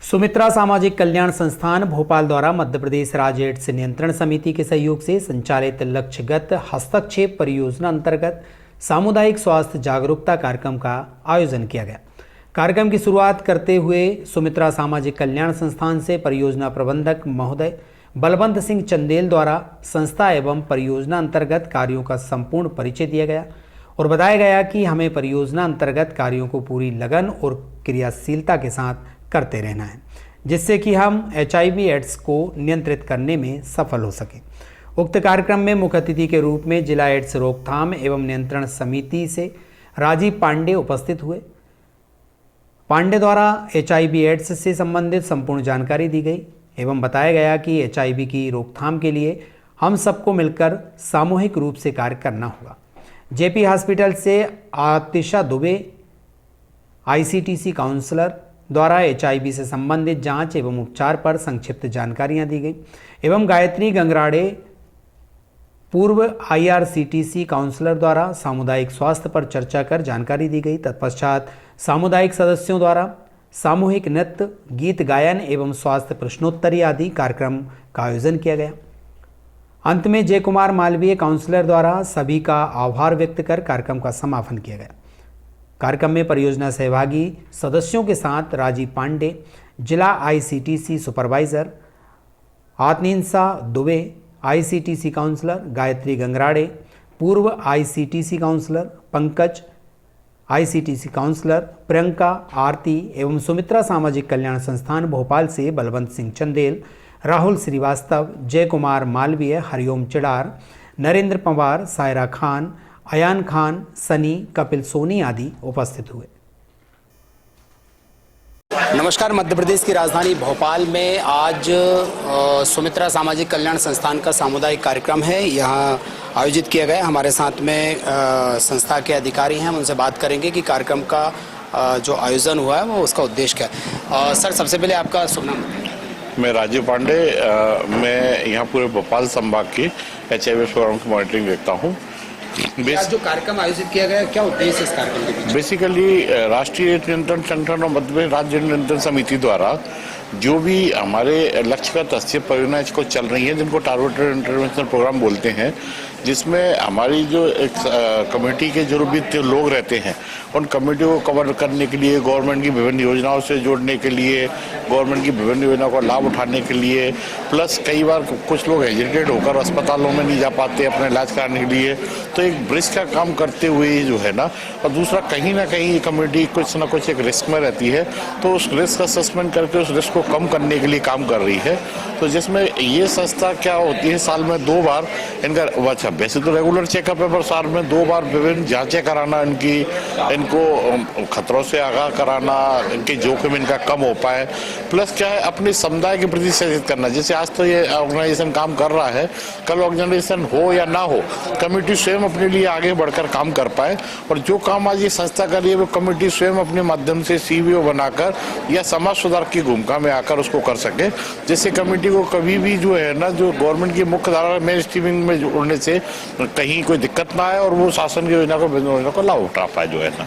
सुमित्रा सामाजिक कल्याण संस्थान भोपाल द्वारा मध्य प्रदेश राज्य एड्स नियंत्रण समिति के सहयोग से संचालित लक्ष्यगत हस्तक्षेप परियोजना अंतर्गत सामुदायिक स्वास्थ्य जागरूकता कार्यक्रम का आयोजन किया गया। कार्यक्रम की शुरुआत करते हुए सुमित्रा सामाजिक कल्याण संस्थान से परियोजना प्रबंधक महोदय बलवंत सिंह चंदेल द्वारा संस्था एवं परियोजना अंतर्गत कार्यों का संपूर्ण परिचय दिया गया और बताया गया कि हमें परियोजना अंतर्गत कार्यों को पूरी लगन और क्रियाशीलता के साथ करते रहना है, जिससे कि हम HIV एड्स को नियंत्रित करने में सफल हो सके। उक्त कार्यक्रम में मुख्य अतिथि के रूप में जिला एड्स रोकथाम एवं नियंत्रण समिति से राजीव पांडे उपस्थित हुए। पांडे द्वारा HIV एड्स से संबंधित संपूर्ण जानकारी दी गई एवं बताया गया कि HIV की रोकथाम के लिए हम सबको मिलकर सामूहिक रूप से कार्य करना होगा। JP हॉस्पिटल से आतिशा दुबे ICTC काउंसलर द्वारा HIV से संबंधित जांच एवं उपचार पर संक्षिप्त जानकारियां दी गई एवं गायत्री गंगराड़े पूर्व IRCTC काउंसलर द्वारा सामुदायिक स्वास्थ्य पर चर्चा कर जानकारी दी गई। तत्पश्चात सामुदायिक सदस्यों द्वारा सामूहिक नृत्य, गीत गायन एवं स्वास्थ्य प्रश्नोत्तरी आदि कार्यक्रम का आयोजन किया गया। अंत में जय कुमार मालवीय काउंसलर द्वारा सभी का आभार व्यक्त कर कार्यक्रम का समापन किया गया। कार्यक्रम में परियोजना सहभागी सदस्यों के साथ राजीव पांडे, जिला ICTC सुपरवाइजर, आत्मीनसा दुबे ICTC काउंसलर, गायत्री गंगराड़े पूर्व ICTC counsellor, Pankaj ICTC counsellor, Priyanka, Aarti एवं सुमित्रा सामाजिक कल्याण संस्थान भोपाल से बलवंत सिंह चंदेल, राहुल श्रीवास्तव, जय कुमार मालवीय, हरिओम चिड़ार, नरेंद्र पवार, सायरा खान, अयान खान, सनी, कपिल सोनी आदि उपस्थित हुए। नमस्कार। मध्य प्रदेश की राजधानी भोपाल में आज सुमित्रा सामाजिक कल्याण संस्थान का सामुदायिक कार्यक्रम है, यहाँ आयोजित किया गया। हमारे साथ में संस्था के अधिकारी हैं, हम उनसे बात करेंगे कि कार्यक्रम का जो आयोजन हुआ है वो उसका उद्देश्य क्या है। सर, सबसे पहले आपका शुभ नाम। मैं राजीव पांडे, मैं यहाँ पूरे भोपाल संभाग की HIV प्रोग्राम की मॉनिटरिंग देखता हूँ। जो कार्यक्रम आयोजित किया गया, क्या उद्देश्य इस कार्यक्रम के पीछे? बेसिकली राष्ट्रीय नियंत्रण संगठन और मध्य प्रदेश राज्य नियंत्रण समिति द्वारा जो भी हमारे लक्ष्यगत हस्तक्षेप परियोजनाएं को चल रही हैं, जिनको टारगेटेड इंटरवेंशन प्रोग्राम बोलते हैं, जिसमें हमारी जो एक कमेटी के जो भी लोग रहते हैं उन कमेटी को कवर करने के लिए, गवर्नमेंट की विभिन्न योजनाओं से जोड़ने के लिए, गवर्नमेंट की विभिन्न योजनाओं का लाभ उठाने के लिए, प्लस कई बार कुछ लोग हेजिटेट होकर अस्पतालों में नहीं जा पाते अपने इलाज कराने के लिए, तो एक ब्रिज का काम करते हुए जो है ना, और दूसरा कहीं ना कहीं ये कमेटी कुछ ना कुछ एक रिस्क में रहती है, तो उस रिस्क असेसमेंट करके उस रिस्क को कम करने के लिए काम कर रही है। तो जिसमें ये संस्था क्या होती है, साल में 2 बार इनका, अच्छा वैसे तो रेगुलर चेकअप है, पर साल में 2 बार विभिन्न जांचें कराना, इनको खतरों से आगाह कराना, इनके जोखिम इनका कम हो पाए, प्लस क्या है अपने समुदाय के प्रति सचेत करना। जैसे आज तो ये ऑर्गेनाइजेशन काम कर रहा है, कल ऑर्गेनाइजेशन हो या ना हो, कमेटी स्वयं अपने लिए आगे बढ़कर काम कर पाए, और जो काम आज ये संस्था कर रही है वो कमेटी स्वयं अपने माध्यम से CBO बनाकर या समाज सुधार की भूमिका में आकर उसको कर सके, जिससे कमेटी को कभी भी जो है ना, जो गवर्नमेंट की मुख्य धारा मेन स्ट्रीमिंग में जुड़ने से कहीं कोई दिक्कत ना आए और वो शासन की योजना को लाभ उठा पाए जो है ना।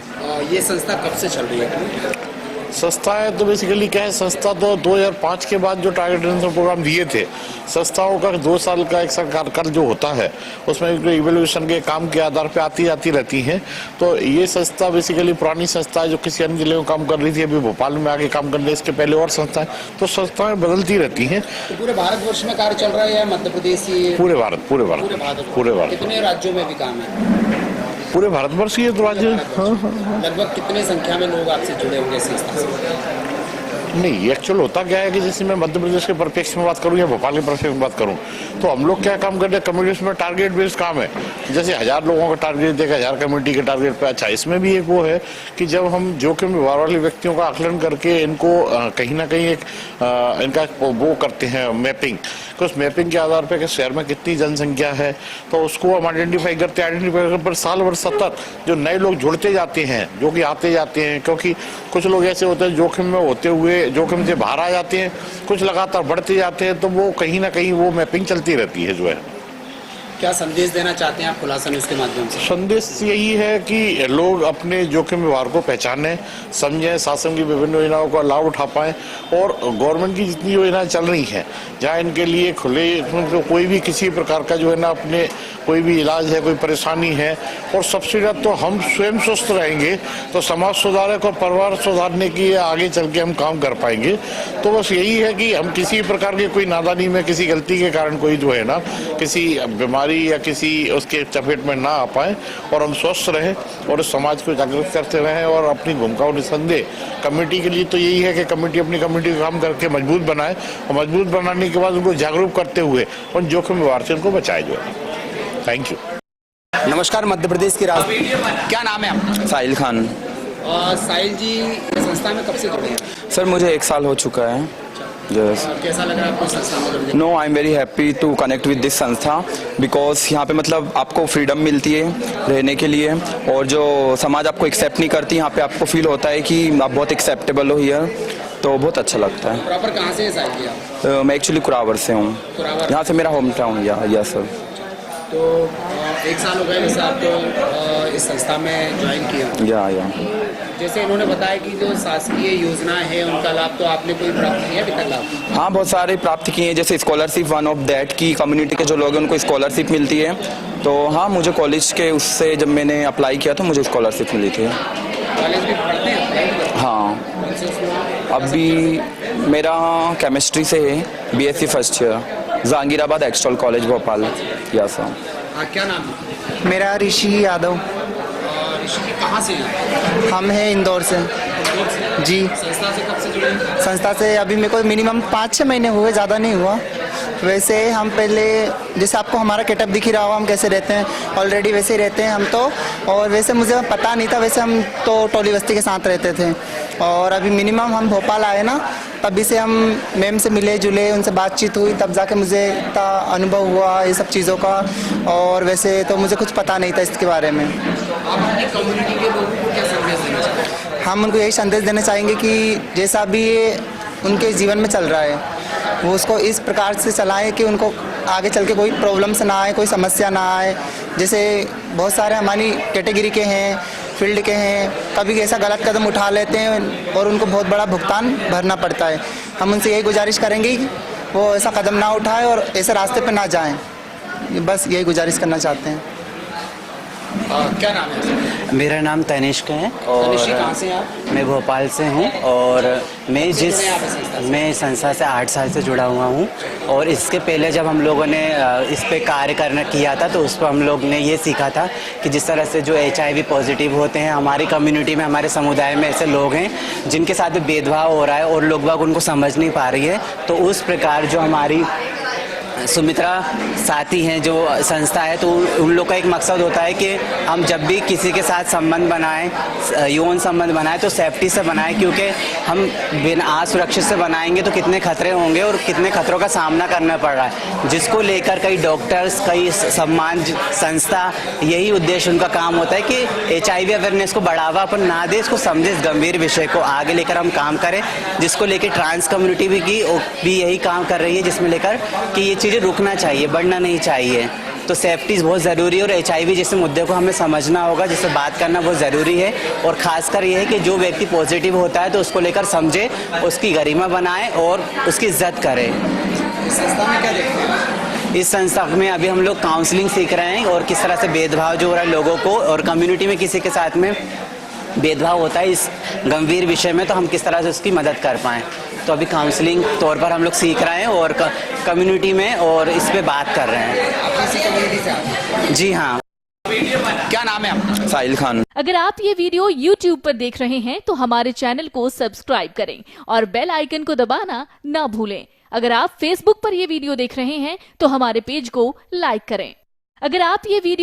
ये संस्था कब से चल रही है? संस्था है तो बेसिकली क्या है, संस्था तो 2005 के बाद जो टारगेट इंटरवेंशन प्रोग्राम दिए थे, संस्थाओं का 2 साल का एक सरकार का जो होता है उसमें इवैल्यूएशन के काम के आधार पे आती रहती हैं। तो ये संस्था बेसिकली पुरानी संस्था है जो किसी अन्य जिले में काम कर रही थी, अभी भोपाल में आके काम कर रही है, इसके पहले और संस्था है, तो संस्थाएं बदलती रहती हैं। तो पूरे भारतवर्ष में कार्य चल रहा है या मध्य प्रदेश? पूरे भारत। कितने राज्यों में भी काम है? पूरे भारतवर्ष ही है तो राज्य। लगभग कितने संख्या में लोग आपसे जुड़े होंगे संस्था से? नहीं, एक्चुअल होता क्या है कि जैसे मैं मध्य प्रदेश के परिप्रेक्ष्य में बात करूं या भोपाल के परिप्रेक्ष्य में बात करूं, तो हम लोग क्या काम करते हैं, कम्युनिटी में टारगेट बेस्ड काम है। जैसे 1000 लोगों का टारगेट देगा, 1000 कम्युनिटी के टारगेट पे। अच्छा, इसमें भी एक वो है कि जब हम जोखिम व्यवहार वाले व्यक्तियों का आकलन करके इनको कहीं ना कहीं एक इनका वो करते हैं मैपिंग, तो उस मैपिंग के आधार पर शहर में कितनी जनसंख्या है तो उसको हम आइडेंटिफाई करते पर साल भर सतत जो नए लोग जुड़ते जाते हैं, जो कि आते जाते हैं, क्योंकि कुछ लोग ऐसे होते हैं जोखिम में होते हुए जोखिम से बाहर आ जाते हैं, कुछ लगातार बढ़ते जाते हैं, तो वो कहीं ना कहीं वो मैपिंग चलती रहती है जो है। क्या संदेश देना चाहते हैं आप खुलासा न्यूज़ के माध्यम से? संदेश यही है कि लोग अपने जोखिम व्यवहार को पहचानें, समझें, शासन की विभिन्न योजनाओं का लाभ उठा पाएं और गवर्नमेंट की जितनी योजनाएं चल रही हैं जहां इनके लिए खुले तो कोई भी किसी प्रकार का जो है ना अपने कोई भी इलाज है, कोई परेशानी है, और सबसे ज़्यादा तो हम स्वयं स्वस्थ रहेंगे तो समाज सुधारक और परिवार सुधारने की आगे चल के हम काम कर पाएंगे। तो बस यही है कि हम किसी प्रकार के कोई नादानी में किसी गलती के कारण कोई जो है ना किसी बीमारी या किसी उसके चपेट में ना आ पाए और हम स्वस्थ रहें और इस समाज को जागरूक करते रहें और अपनी भूमिका को निसंदेह कमेटी के लिए तो यही है कि कमेटी अपनी कमेटी का काम करके मजबूत बनाए और मजबूत बनाने के बाद उनको जागरूक करते हुए उन जोखिम व्यवहार से उनको बचाए जो है। Thank you. नमस्कार, मध्य प्रदेश की राजधानी, क्या नाम है आपका? साहिल खान। साहिल जी, इस संस्था में कब से जुड़े हैं? सर मुझे 1 साल हो चुका है। यस। कैसा लग रहा है आपको संस्था में जुड़ने? No, I am very happy to connect with this संस्था बिकॉज यहाँ पे मतलब आपको फ्रीडम मिलती है रहने के लिए और जो समाज आपको एक्सेप्ट नहीं करती यहाँ पे आपको फील होता है कि आप बहुत एक्सेप्टेबल हो हियर, तो बहुत अच्छा लगता है। प्रॉपर कहाँ से है साहिल जी आप? मैं एक्चुअली कुरावर से हूँ, यहाँ से मेरा होम टाउन। या सर। तो 1 साल हो गए जैसे आप तो इस संस्था में ज्वाइन किया। या जैसे इन्होंने बताया कि जो शासकीय योजनाएं हैं उनका लाभ तो आपने कोई प्राप्त किया अभी तक लाभ? हाँ, बहुत सारे प्राप्त किए हैं, जैसे स्कॉलरशिप वन ऑफ दैट की कम्युनिटी के जो लोग हैं उनको स्कॉलरशिप मिलती है। तो हाँ, मुझे कॉलेज के उससे जब मैंने अप्लाई किया तो मुझे स्कॉलरशिप मिली थी। कॉलेज में पढ़ते हैं? हाँ, अभी मेरा केमिस्ट्री से है, BSc first year, Jahangirabad extol college Bhopal. या सर। क्या नाम है? मेरा ऋषि यादव। ऋषि जी कहाँ से हैं? हम हैं इंदौर से। जी। संस्था से कब से जुड़े हैं? संस्था से अभी मेरे को मिनिमम 5-6 महीने हुए, ज़्यादा नहीं हुआ। वैसे हम पहले जैसे आपको हमारा गेटअप दिख ही रहा होगा, हम कैसे रहते हैं ऑलरेडी वैसे ही रहते हैं हम तो। और वैसे मुझे पता नहीं था, वैसे हम तो टोली बस्ती के साथ रहते थे। और अभी मिनिमम हम भोपाल आए ना, तभी से हम मैम से मिले जुले, उनसे बातचीत हुई, तब जाके मुझे इतना अनुभव हुआ ये सब चीज़ों का। और वैसे तो मुझे कुछ पता नहीं था इसके बारे में। आप कम्युनिटी के लोगों को क्या संदेश देना चाहते हैं? हम उनको यही संदेश देना चाहेंगे कि जैसा भी ये उनके जीवन में चल रहा है वो उसको इस प्रकार से चलाएं कि उनको आगे चल के कोई प्रॉब्लम्स ना आए, कोई समस्या ना आए। जैसे बहुत सारे हमारी कैटेगरी के हैं, फील्ड के हैं, कभी ऐसा गलत कदम उठा लेते हैं और उनको बहुत बड़ा भुगतान भरना पड़ता है। हम उनसे यही गुजारिश करेंगे कि वो ऐसा कदम ना उठाएं और ऐसे रास्ते पर ना जाएं, बस यही गुजारिश करना चाहते हैं। क्या नाम है? मेरा नाम तनिष्क है और कहाँ से हैं आप? मैं भोपाल से हूँ और मैं संस्था से 8 साल से जुड़ा हुआ हूँ। और इसके पहले जब हम लोगों ने इस पे कार्य करना किया था तो उस पर हम लोग ने ये सीखा था कि जिस तरह से जो HIV पॉजिटिव होते हैं हमारी कम्युनिटी में, हमारे समुदाय में ऐसे लोग हैं जिनके साथ भेदभाव हो रहा है और लोग बाग उनको समझ नहीं पा रही है। तो उस प्रकार जो हमारी सुमित्रा साथी हैं जो संस्था है, तो उन लोग का एक मकसद होता है कि हम जब भी किसी के साथ संबंध बनाएं, यौन संबंध बनाएं तो सेफ्टी से बनाएं, क्योंकि हम बिना असुरक्षित से बनाएंगे तो कितने खतरे होंगे और कितने खतरों का सामना करना पड़ रहा है, जिसको लेकर कई डॉक्टर्स, कई सम्मान संस्था, यही उद्देश्य उनका काम होता है कि HIV अवेयरनेस को बढ़ावा अपन ना दे, इसको समझे, इस गंभीर विषय को आगे लेकर हम काम करें, जिसको लेकर ट्रांस कम्युनिटी भी यही काम कर रही है, जिसमें लेकर कि ये चीज़ें रुकना चाहिए, बढ़ना नहीं चाहिए। तो सेफ्टी बहुत ज़रूरी है और HIV जैसे मुद्दे को हमें समझना होगा, जिससे बात करना बहुत ज़रूरी है। और ख़ासकर ये है कि जो व्यक्ति पॉजिटिव होता है तो उसको लेकर समझे, उसकी गरिमा बनाए और उसकी इज्जत करें। इस संस्था में क्या देखते हैं? इस संस्था में अभी हम लोग काउंसलिंग सीख रहे हैं और किस तरह से भेदभाव जो हो रहा है लोगों को, और कम्युनिटी में किसी के साथ में भेदभाव होता है इस गंभीर विषय में, तो हम किस तरह से उसकी मदद कर पाएँ। तो अभी काउंसलिंग तौर पर हम लोग सीख रहे हैं और कम्युनिटी में और इस पे बात कर रहे हैं। आप इसी कम्युनिटी से आते हैं? जी हाँ। क्या नाम है आपका? साहिल खान। अगर आप ये वीडियो YouTube पर देख रहे हैं तो हमारे चैनल को सब्सक्राइब करें और बेल आइकन को दबाना ना भूलें। अगर आप Facebook पर ये वीडियो देख रहे हैं तो हमारे पेज को लाइक करें। अगर आप ये वीडियो